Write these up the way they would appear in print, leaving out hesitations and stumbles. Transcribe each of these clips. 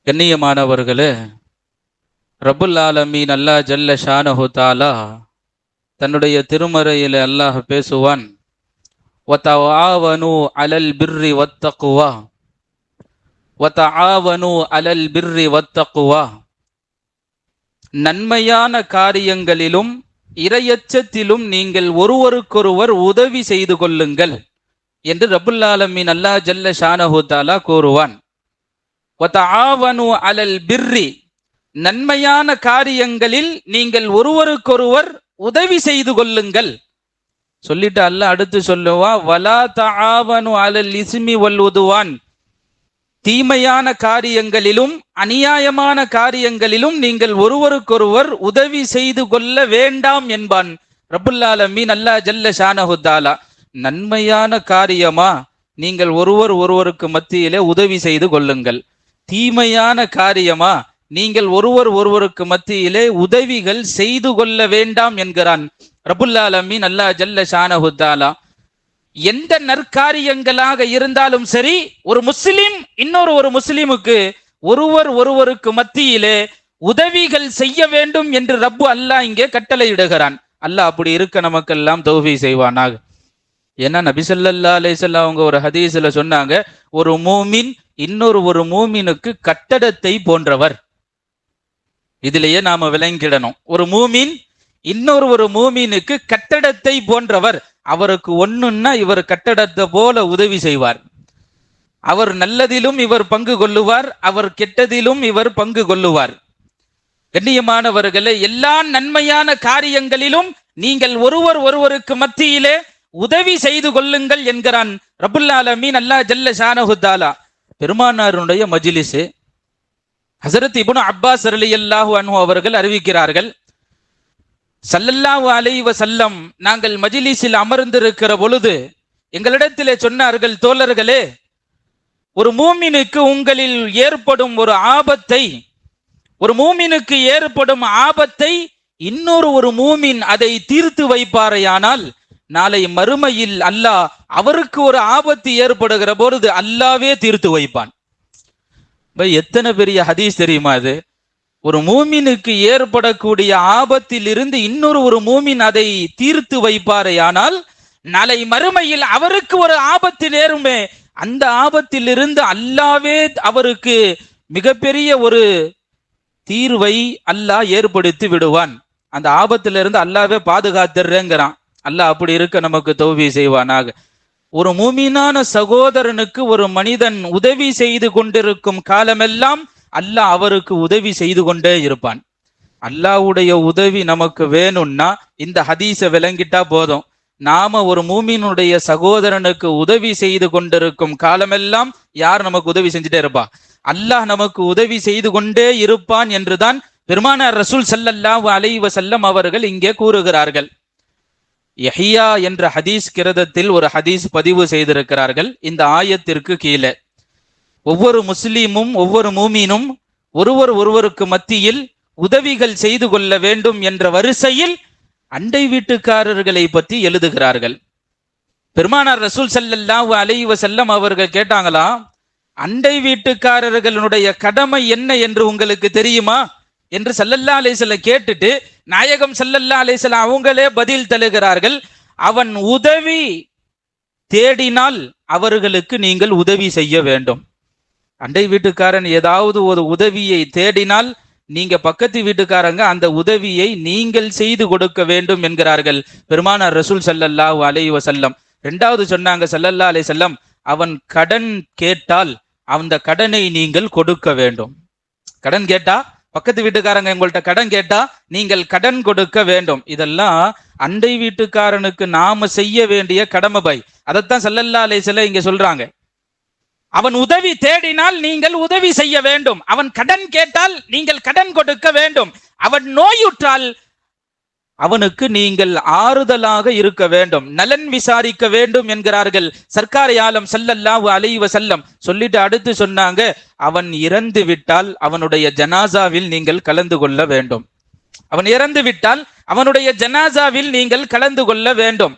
கண்ணியமானவர்களே, ரப்புல் ஆலமீன் அல்லாஹ் ஜல்ல ஷானஹு தஆலா தன்னுடைய திருமறையில் அல்லாஹ் பேசுவான், வதஆவனு அலல் பிர்ரி வத்தக்வா, வதஆவனு அலல் பிர்ரி வத்தக்வா, நன்மையான காரியங்களிலும் இறையச்சத்திலும் நீங்கள் ஒருவருக்கொருவர் உதவி செய்து கொள்ளுங்கள் என்று ரப்புல் ஆலமீன் அல்லாஹ் ஜல்ல ஷானஹு தஆலா கூறுவான். வதஆவனு அலல் பிர்ரி, நன்மையான காரியங்களில் நீங்கள் ஒருவருக்கொருவர் உதவி செய்து கொள்ளுங்கள் சொல்லிட்டு அல்லாஹ் அடுத்து சொல்லுவா, வலா தஆவனு அலல் இஸ்மி வல் உதுவான், தீமையான காரியங்களிலும் அநியாயமான காரியங்களிலும் நீங்கள் ஒருவருக்கொருவர் உதவி செய்து கொள்ள வேண்டாம் என்பான் ரப்புல் ஆலமீன் அல்லாஹ் ஜல்ல ஷானஹு தஆலா. நன்மையான காரியமா, நீங்கள் ஒருவருக்கு மத்தியிலே உதவி செய்து கொள்ளுங்கள். தீமையான காரியமா, நீங்கள் ஒருவருக்கு மத்தியிலே உதவிகள் செய்து கொள்ள வேண்டாம் என்கிறான் ரப்புல் ஆலமீன் அல்லாஹ் ஜல்ல ஷானஹு தஆலா. எந்த நற்காரியங்களாக இருந்தாலும் சரி, ஒரு முஸ்லிம் இன்னொரு முஸ்லிமுக்கு ஒருவருக்கு மத்தியிலே உதவிகள் செய்ய வேண்டும் என்று ரப்பு அல்லாஹ் இங்கே கட்டளையிடுகிறான். அல்லாஹ் அப்படி இருக்க நமக்கெல்லாம் தௌஃபீக் செய்வானாக. ஏன்னா நபி ஸல்லல்லாஹு அலைஹி வஸல்லம் அவங்க ஒரு ஹதீஸ்ல சொன்னாங்க, ஒரு மூமின் இன்னொரு மூமினுக்கு கட்டடத்தை போன்றவர். இதிலேயே நாம விளங்கிடணும், ஒரு மூமின் இன்னொரு மூமினுக்கு கட்டடத்தை போன்றவர். அவருக்கு ஒண்ணுன்னா இவர் கட்டடத்தை போல உதவி செய்வார். அவர் நல்லதிலும் இவர் பங்கு கொள்ளுவார், அவர் கெட்டதிலும் இவர் பங்கு கொள்ளுவார். கண்ணியமானவர்களே, எல்லா நன்மையான காரியங்களிலும் நீங்கள் ஒருவருக்கு மத்தியிலே உதவி செய்து கொள்ளுங்கள் என்கிறான் ரப்புல் ஆலமீன் அல்லாஹ் ஜல்ல ஷானஹு தஆலா. பெருமானாருடைய மஜ்லிஸ், ஹஸரத் இப்னு அப்பாஸ் ரலியல்லாஹு அன்ஹு அவர்கள் அறிவிக்கிறார்கள், ஸல்லல்லாஹு அலைஹி வஸல்லம் நாங்கள் மஜ்லிஸில் அமர்ந்திருக்கிற பொழுது எங்களிடத்திலே சொன்னார்கள், தோழர்களே, ஒரு மூமினுக்கு உங்களில் ஏற்படும் ஒரு ஆபத்தை, ஒரு மூமினுக்கு ஏற்படும் ஆபத்தை இன்னொரு மூமின் அதை தீர்த்து வைப்பாரையானால் நாளை மறுமையில் அல்லாஹ் அவருக்கு ஒரு ஆபத்து ஏற்படுகிற பொழுது அல்லாவே தீர்த்து வைப்பான். எத்தனை பெரிய ஹதீஸ் தெரியுமா இது? ஒரு மூமினுக்கு ஏற்படக்கூடிய ஆபத்தில் இருந்து இன்னொரு மூமின் அதை தீர்த்து வைப்பாரையானால் நாளை மறுமையில் அவருக்கு ஒரு ஆபத்து நேருமே, அந்த ஆபத்தில் இருந்து அல்லாவே அவருக்கு மிகப்பெரிய ஒரு தீர்வை அல்லாஹ் ஏற்படுத்தி விடுவான். அந்த ஆபத்திலிருந்து அல்லாவே பாதுகாத்துறேங்கிறான். அல்லாஹ் அப்படி இருக்க நமக்கு தௌஃபீக் செய்வானாக. ஒரு மூமினான சகோதரனுக்கு ஒரு மனிதன் உதவி செய்து கொண்டிருக்கும் காலமெல்லாம் அல்லாஹ் அவருக்கு உதவி செய்து கொண்டே இருப்பான். அல்லாஹ்வுடைய உதவி நமக்கு வேணும்னா இந்த ஹதீஸை விளங்கிட்டா போதும். நாம ஒரு மூமினுடைய சகோதரனுக்கு உதவி செய்து கொண்டிருக்கும் காலமெல்லாம் யார் நமக்கு உதவி செஞ்சுட்டே இருப்பா? அல்லாஹ் நமக்கு உதவி செய்து கொண்டே இருப்பான் என்றுதான் பெருமானார் ரசூல் ஸல்லல்லாஹு அலைஹி வஸல்லம் அவர்கள் இங்கே கூறுகிறார்கள். யஹ்யா என்ற ஹதீஸ் கிரதத்தில் ஒரு ஹதீஸ் பதிவு செய்திருக்கிறார்கள். இந்த ஆயத்திற்கு கீழே ஒவ்வொரு முஸ்லீமும் ஒவ்வொரு மூமினும் ஒருவருக்கு மத்தியில் உதவிகள் செய்து கொள்ள வேண்டும் என்ற வரிசையில் அண்டை வீட்டுக்காரர்களை பற்றி எழுதுகிறார்கள். பெருமானார் ரசூல் ஸல்லல்லாஹு அலைஹி வஸல்லம் அவர்கள் கேட்டாங்களா, அண்டை வீட்டுக்காரர்களுடைய கடமை என்ன என்று உங்களுக்கு தெரியுமா என்று ஸல்லல்லாஹு அலைஹி வஸல்லம் கேட்டுட்டு நாயகம் ஸல்லல்லாஹு அலைஹி வஸல்லம் அவங்களே பதில் தருகிறார்கள், அவன் உதவி தேடினால் அவர்களுக்கு நீங்கள் உதவி செய்ய வேண்டும். அண்டை வீட்டுக்காரன் ஏதாவது ஒரு உதவியை தேடினால் நீங்க பக்கத்து வீட்டுக்காரங்க அந்த உதவியை நீங்கள் செய்து கொடுக்க வேண்டும் என்கிறார்கள் பெருமானார் ரசூல் ஸல்லல்லாஹு அலைஹி வஸல்லம். இரண்டாவது சொன்னாங்க ஸல்லல்லாஹு அலைஹி வஸல்லம், அவன் கடன் கேட்டால் அந்த கடனை நீங்கள் கொடுக்க வேண்டும். கடன் கேட்டா, பக்கத்து வீட்டுக்காரங்க உங்கள்கிட்ட கடன் கேட்டா நீங்கள் கடன் கொடுக்க வேண்டும். இதெல்லாம் அண்டை வீட்டுக்காரனுக்கு நாம செய்ய வேண்டிய கடமை பை. அதைத்தான் ஸல்லல்லாஹு அலைஹி வஸல்லம் இங்க சொல்றாங்க. அவன் உதவி தேடினால் நீங்கள் உதவி செய்ய வேண்டும், அவன் கடன் கேட்டால் நீங்கள் கடன் கொடுக்க வேண்டும், அவன் நோயுற்றால் அவனுக்கு நீங்கள் ஆறுதலாக இருக்க வேண்டும், நலன் விசாரிக்க வேண்டும் என்கிறார்கள் சர்க்கார் ஆலம் ஸல்லல்லாஹு அலைஹி வஸல்லம். சொல்லிட்டு அடுத்து சொன்னாங்க, அவன் இறந்து விட்டால் அவனுடைய ஜனாசாவில் நீங்கள் கலந்து கொள்ள வேண்டும். அவன் இறந்து விட்டால் அவனுடைய ஜனாசாவில் நீங்கள் கலந்து கொள்ள வேண்டும்.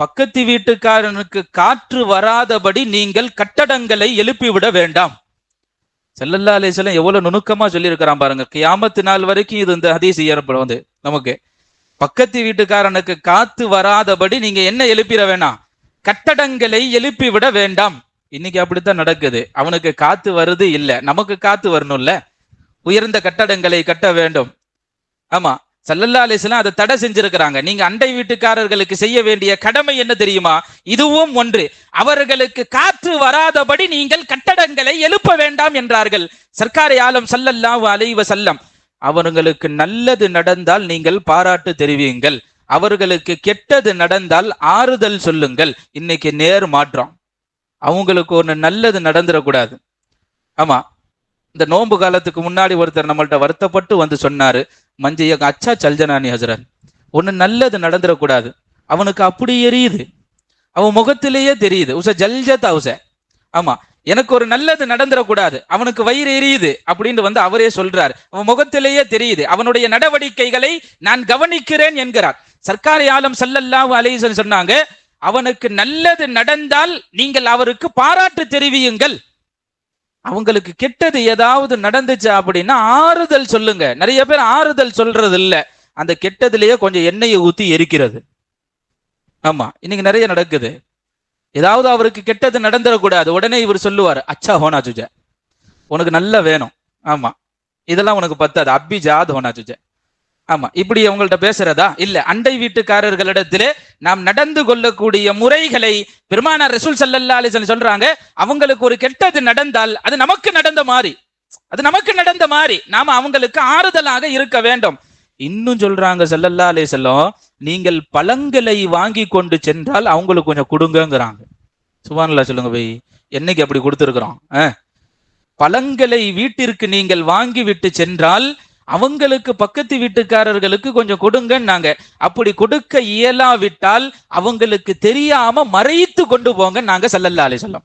பக்கத்து வீட்டுக்காரனுக்கு காற்று வராதபடி நீங்கள் கட்டடங்களை எழுப்பிவிட வேண்டாம். ஸல்லல்லாஹு அலைஹி வஸல்லம் எவ்வளவு நுணுக்கமா சொல்லி இருக்கிறான் பாருங்க. கியாமத்து நாள் வரைக்கும் இது இந்த ஹதீஸ் ஏற்படும் வந்து நமக்கு. பக்கத்து வீட்டுக்காரனுக்கு காத்து வராதபடி நீங்க என்ன எழுப்பிட வேணாம், கட்டடங்களை எழுப்பி விட வேண்டாம். இன்னைக்கு அப்படித்தான் நடக்குது. அவனுக்கு காத்து வருது இல்ல, நமக்கு காத்து வரணும்ல, உயர்ந்த கட்டடங்களை கட்ட வேண்டும். ஆமா, ஸல்லல்லாஹு அலைஹி வஸல்லம் அதை தடை செஞ்சிருக்கிறாங்க. நீங்க அண்டை வீட்டுக்காரர்களுக்கு செய்ய வேண்டிய கடமை என்ன தெரியுமா? இதுவும் ஒன்று. அவர்களுக்கு காற்று வராதபடி நீங்கள் கட்டடங்களை எழுப்ப வேண்டாம் என்றார்கள் சர்க்காரி ஆலம் ஸல்லல்லாஹு அலைஹி வஸல்லம். அவர்களுக்கு நல்லது நடந்தால் நீங்கள் பாராட்டு தெரிவியுங்கள், அவர்களுக்கு கெட்டது நடந்தால் ஆறுதல் சொல்லுங்கள். இன்னைக்கு நேர் மாற்றம். அவங்களுக்கு ஒண்ணு நல்லது நடந்துடக்கூடாது. ஆமா, இந்த நோன்பு காலத்துக்கு முன்னாடி ஒருத்தர் நம்மள்ட்ட வருத்தப்பட்டு வந்து சொன்னாரு, மஞ்சைய அச்சா சல்ஜனானி ஹசரத், ஒண்ணு நல்லது நடந்துடக்கூடாது. அவனுக்கு அப்படி எரியுது, அவன் முகத்திலேயே தெரியுது. உச ஜல்ஜத் உச. ஆமா, எனக்கு ஒரு நல்லது நடந்துடக்கூடாது, அவனுக்கு வயிறு எரியுது அப்படின்னு வந்து அவரே சொல்றார். அவன் முகத்திலேயே தெரியுது, அவனுடைய நடவடிக்கைகளை நான் கவனிக்கிறேன் என்கிறார். சர்க்காரி ஆலம் ஸல்லல்லாஹு அலைஹி வஸல்லம் சொன்னாங்க, அவனுக்கு நல்லது நடந்தால் நீங்கள் அவருக்கு பாராட்டு தெரிவியுங்கள், அவங்களுக்கு கெட்டது ஏதாவது நடந்துச்சு அப்படின்னா ஆறுதல் சொல்லுங்க. நிறைய பேர் ஆறுதல் சொல்றது இல்ல, அந்த கெட்டதுலயே கொஞ்சம் எண்ணெயை ஊத்தி எரிக்கிறது. ஆமா, இன்னைக்கு நிறைய நடக்குது. ஏதாவது அவருக்கு கெட்டது நடந்துடக்கூடாது, உடனே இவர் சொல்லுவார், அச்சா ஹோனா சுஜ, உனக்கு நல்ல வேணும். ஆமா, இதெல்லாம் உனக்கு பத்தாது, அப்பி ஜாத் ஹோனா சுஜ. ஆமா, இப்படி அவங்கள்ட்ட பேசுறதா இல்ல. அண்டை வீட்டுக்காரர்களிடத்திலே நாம் நடந்து கொள்ளக்கூடிய முறைகளை பெருமானார் ரசூல் ஸல்லல்லாஹு அலைஹி வஸல்லம் சொல்றாங்க. அவங்களுக்கு ஒரு கெட்டது நடந்தால் அது நமக்கு நடந்த மாதிரி, நாம அவங்களுக்கு ஆறுதலாக இருக்க வேண்டும். இன்னும் சொல்றாங்க ஸல்லல்லாஹு அலைஹி வஸல்லம், நீங்கள் பழங்களை வாங்கி கொண்டு சென்றால் அவங்களுக்கு கொஞ்சம் கொடுங்கங்கிறாங்க. சுப்ஹானல்லாஹ் சொல்லுங்க பை, என்னைக்கு அப்படி கொடுத்துருக்கிறோம்? பழங்களை வீட்டிற்கு நீங்கள் வாங்கி விட்டு சென்றால் அவங்களுக்கு பக்கத்து வீட்டுக்காரர்களுக்கு கொஞ்சம் கொடுங்கன்னாங்க. அப்படி கொடுக்க இயலாவிட்டால் அவங்களுக்கு தெரியாம மறைத்து கொண்டு போங்க நாங்க ஸல்லல்லாஹு அலைஹி வஸல்லம்,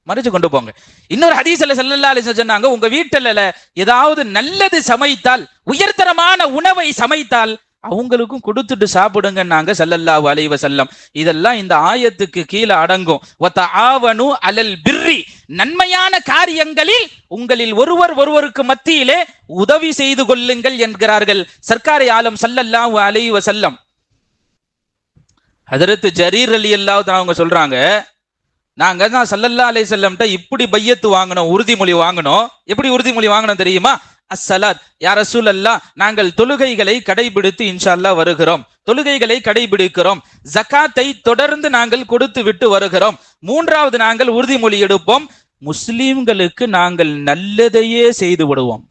மறைச்சு கொண்டு போங்க. இன்னொரு ஹதீஸ்ல ஸல்லல்லாஹு அலைஹி வஸல்லம் சொன்னாங்க, உங்க வீட்டுல ஏதாவது நல்லது சமைத்தால், உயர்தரமான உணவை சமைத்தால் அவங்களுக்கும் கொடுத்துட்டு சாப்பிடுங்க நாங்க ஸல்லல்லாஹு அலைஹி வஸல்லம். இதெல்லாம் இந்த ஆயத்துக்கு கீழே அடங்கும். வதஆவனு அலல் பிர்ரி, நன்மையான காரியங்களில் உங்களில் ஒருவர் ஒருவருக்கு மத்தியிலே உதவி செய்து கொள்ளுங்கள் என்கிறார்கள் சர்க்காரி ஆலம் ஸல்லல்லாஹு அலைஹி வஸல்லம். ஹஜரத் ஜரீர் ரலியல்லாஹு தஆலா அவங்க சொல்றாங்க, நாங்க தான் ஸல்லல்லாஹு அலைஹி வஸல்லம்ட்ட இப்படி பையத்து வாங்கணும், உறுதிமொழி வாங்கணும். எப்படி உறுதிமொழி வாங்கணும் தெரியுமா? அஸ்ஸலாத் யா ரசூலல்லாஹ், நாங்கள் தொழுகைகளை கடைபிடித்து இன்ஷா அல்லாஹ் வருகிறோம், தொழுகைகளை கடைபிடிக்கிறோம், ஜகாத்தை தொடர்ந்து நாங்கள் கொடுத்து விட்டு வருகிறோம். மூன்றாவது நாங்கள் உறுதிமொழி எடுப்போம், முஸ்லிம்களுக்கு நாங்கள் நல்லதையே செய்து விடுவோம்,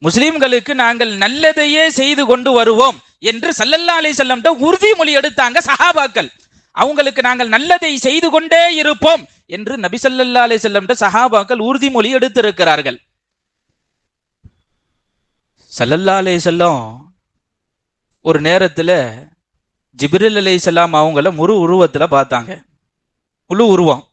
முஸ்லிம்களுக்கு நாங்கள் நல்லதையே செய்து கொண்டு வருவோம் என்று ஸல்லல்லாஹு அலைஹி வஸல்லம் உறுதிமொழி எடுத்தாங்க சஹாபாக்கள். அவங்களுக்கு நாங்கள் நல்லதை செய்து கொண்டே இருப்போம் என்று நபி ஸல்லல்லாஹு அலைஹி வஸல்லம் சஹாபாக்கள் உறுதிமொழி எடுத்திருக்கிறார்கள். ஸல்லல்லாஹு அலைஹி வஸல்லம் ஒரு நேரத்துல ஜிப்ரீல் அலைஹிஸ்ஸலாம் அவங்கள முழு உருவத்துல பார்த்தாங்க. முழு உருவம்.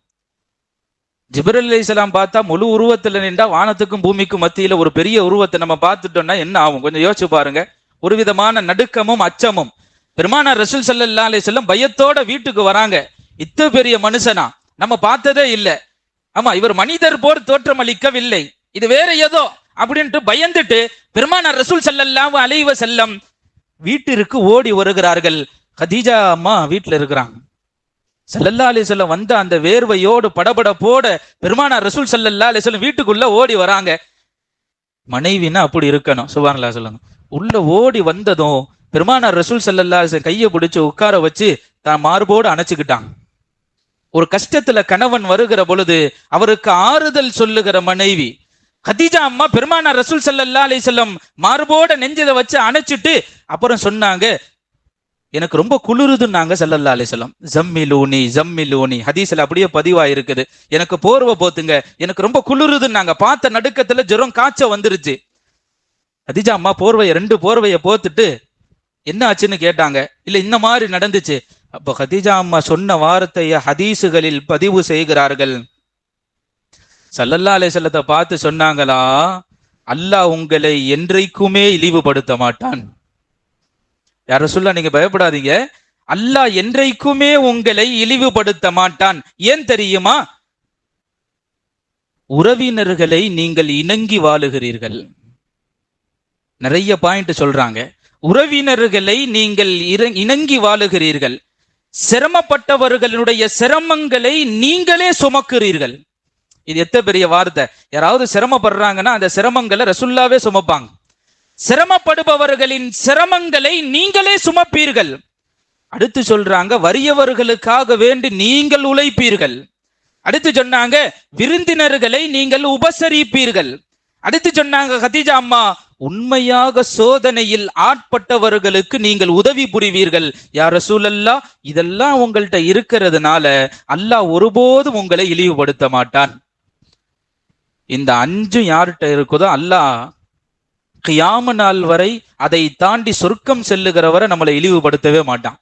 ஜிப்ரீல் அலைஹிஸ்ஸலாம் பார்த்தா முழு உருவத்துல நின்றா வானத்துக்கும் பூமிக்கும் மத்தியில ஒரு பெரிய உருவத்தை நம்ம பார்த்துட்டோம்னா என்ன ஆகும்? கொஞ்சம் யோசிச்சு பாருங்க. ஒரு விதமான நடுக்கமும் அச்சமும். பெருமானார் ரசூல் ஸல்லல்லாஹு அலைஹி வஸல்லம் பயத்தோட வீட்டுக்கு வராங்க. இத்த பெரிய மனுஷனா நம்ம பார்த்ததே இல்லை. ஆமா, இவர் மனிதர் போர் தோற்றம் அளிக்கவில்லை, இது வேற ஏதோ அப்படின்ட்டு பயந்துட்டு பெருமானார் ரசூல் ஸல்லல்லாஹு அலைஹி வஸல்லம் வீட்டிற்கு ஓடி வருகிறார்கள். கதீஜா அம்மா வீட்டுல இருக்கிறாங்க. ஸல்லல்லாஹு அலைஹி வஸல்லம் வந்த அந்த வேர்வையோடு படபடப்போட பெருமானார் ரசூல் ஸல்லல்லாஹு அலைஹி வஸல்லம் வீட்டுக்குள்ள ஓடி வராங்க. மனைவினா அப்படி இருக்கணும். சுப்ஹானல்லாஹ் சொல்லுங்க. உள்ள ஓடி வந்ததும் பெருமானார் ரசூல் ஸல்லல்லாஹு அலைஹி வஸல்லம் கையை பிடிச்சு உட்கார வச்சு தான் மார்போடு அணைச்சுக்கிட்டாங்க. ஒரு கஷ்டத்துல கணவன் வருகிற பொழுது அவருக்கு ஆறுதல் சொல்லுகிற மனைவி கதீஜா அம்மா பெருமானார் ரசூல் ஸல்லல்லாஹு அலைஹி வஸல்லம் மார்போட நெஞ்சதை வச்சு அணைச்சிட்டு அப்புறம் சொன்னாங்க, எனக்கு ரொம்ப குளிருதுன்னாங்க ஸல்லல்லாஹு அலைஹி வஸல்லம். ஜம்மிலூனி ஜம்மிலூனி, ஹதீஸ்ல அப்படியே பதிவா இருக்குது. எனக்கு போர்வை போத்துங்க, எனக்கு ரொம்ப குளிருதுன்னாங்க. பார்த்த நடுக்கத்துல ஜுரம் காய்ச்ச வந்துருச்சு. கதீஜா அம்மா ரெண்டு போர்வையை போத்துட்டு என்ன ஆச்சுன்னு கேட்டாங்க. இல்ல இந்த மாதிரி நடந்துச்சு. அப்ப கதீஜா அம்மா சொன்ன வார்த்தைய ஹதீசுகளில் பதிவு செய்கிறார்கள். ஸல்லல்லாஹு அலைஹி வஸல்லத்தை பார்த்து சொன்னாங்களா, அல்லாஹ் உங்களை என்றைக்குமே இழிவுபடுத்த மாட்டான். யார சொல்ல, நீங்க பயப்படாதீங்க, அல்லாஹ் என்றைக்குமே உங்களை இழிவுபடுத்த மாட்டான். ஏன் தெரியுமா? உறவினர்களை நீங்கள் இணங்கி வாழுகிறீர்கள். நிறைய பாயிண்ட் சொல்றாங்க. உறவினர்களை நீங்கள் இணங்கி வாழுகிறீர்கள். சிரமப்பட்டவர்களுடைய சிரமங்களை நீங்களே சுமக்கிறீர்கள். இது எத்தனை பெரிய வார்த்தை. யாராவது சிரமப்படுறாங்கன்னா அந்த சிரமங்களை ரசுல்லாவே சுமப்பாங்க. சிரமப்படுபவர்களின் சிரமங்களை நீங்களே சுமப்பீர்கள். அடுத்து சொல்றாங்க, வறியவர்களுக்காக வேண்டி நீங்கள் உழைப்பீர்கள். அடுத்து சொன்னாங்க, விருந்தினர்களை நீங்கள் உபசரிப்பீர்கள். அடுத்து சொன்னாங்க கதீஜா அம்மா, உண்மையாக சோதனையில் ஆட்பட்டவர்களுக்கு நீங்கள் உதவி புரிவீர்கள். யா ரசூலல்லாஹ், இதெல்லாம் உங்கள்கிட்ட இருக்கிறதுனால அல்லாஹ் ஒருபோதும் உங்களை இழிவுபடுத்த மாட்டான். இந்த 5 யார்கிட்ட இருக்குதோ அல்லாஹ் கியாம நாள் வரை அதை தாண்டி சொர்க்கம் செல்லுகிறவரை நம்மளை இழிவுபடுத்தவே மாட்டான்.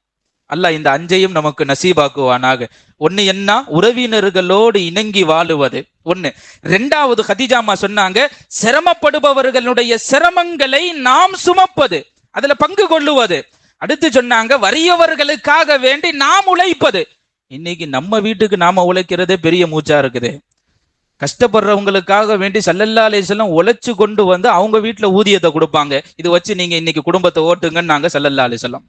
அல்லாஹ் இந்த 5ஐயும் நமக்கு நசீபாக்குவானாக. ஒண்ணு என்ன? உறவினர்களோடு இணங்கி வாழுவது ஒண்ணு. 2வது கதீஜாமா சொன்னாங்க, சிரமப்படுபவர்களுடைய சிரமங்களை நாம் சுமப்பது, அதுல பங்கு கொள்ளுவது. அடுத்து சொன்னாங்க, வறியவர்களுக்காக வேண்டி நாம் உழைப்பது. இன்னைக்கு நம்ம வீட்டுக்கு நாம உழைக்கிறதே பெரிய மூச்சா இருக்குது. கஷ்டப்படுறவங்களுக்காக வேண்டி ஸல்லல்லாஹு அலைஹி வஸல்லம் உழைச்சு கொண்டு வந்து அவங்க வீட்டுல ஊதியத்தை கொடுப்பாங்க. இதை வச்சு நீங்க இன்னைக்கு குடும்பத்தை ஓட்டுங்கன்னு நாங்க ஸல்லல்லாஹு அலைஹி வஸல்லம்,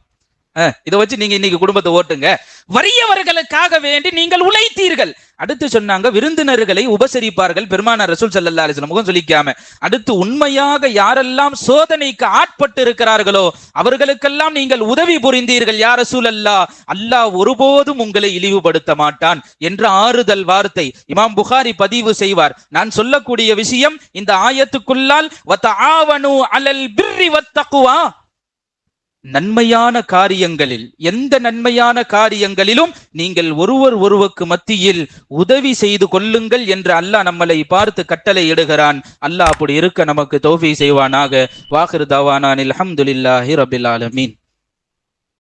இதை வச்சு நீங்க இன்னைக்கு குடும்பத்தை ஓட்டுங்க. வறியவர்களுக்காக வேண்டி நீங்கள் உழைத்தீர்கள். அடுத்து சொன்னாங்க, விருந்தினர்களை உபசரிப்பார்கள். பெருமானார் ரசூல் ஸல்லல்லாஹு அலைஹி வஸல்லம் முகம் சொல்லிக்காம அடுத்து, உண்மையாக யாரெல்லாம் சோதனைக்கு ஆட்பட்டு இருக்கிறார்களோ அவர்களுக்கெல்லாம் நீங்கள் உதவி புரிந்தீர்கள். யா ரசூலல்லாஹ், அல்லாஹ் ஒருபோதும் உங்களை இழிவுபடுத்த மாட்டான் என்ற ஆறுதல் வார்த்தை இமாம் புகாரி பதிவு செய்வார். நான் சொல்லக்கூடிய விஷயம் இந்த ஆயத்துக்குள்ளால் வதஆவனு அலல் பிர்ரி வத்தக்வா, நன்மையான காரியங்களில், எந்த நன்மையான காரியங்களிலும் நீங்கள் ஒருவருக்கு மத்தியில் உதவி செய்து கொள்ளுங்கள் என்று அல்லாஹ் நம்மளை பார்த்து கட்டளை இடுகிறான். அல்லாஹ் அப்படி இருக்க நமக்கு தௌஃபீக் செய்வானாக. வாஹிர் தவானா அல்ஹம்துலில்லாஹி ரப்பில் ஆலமீன்.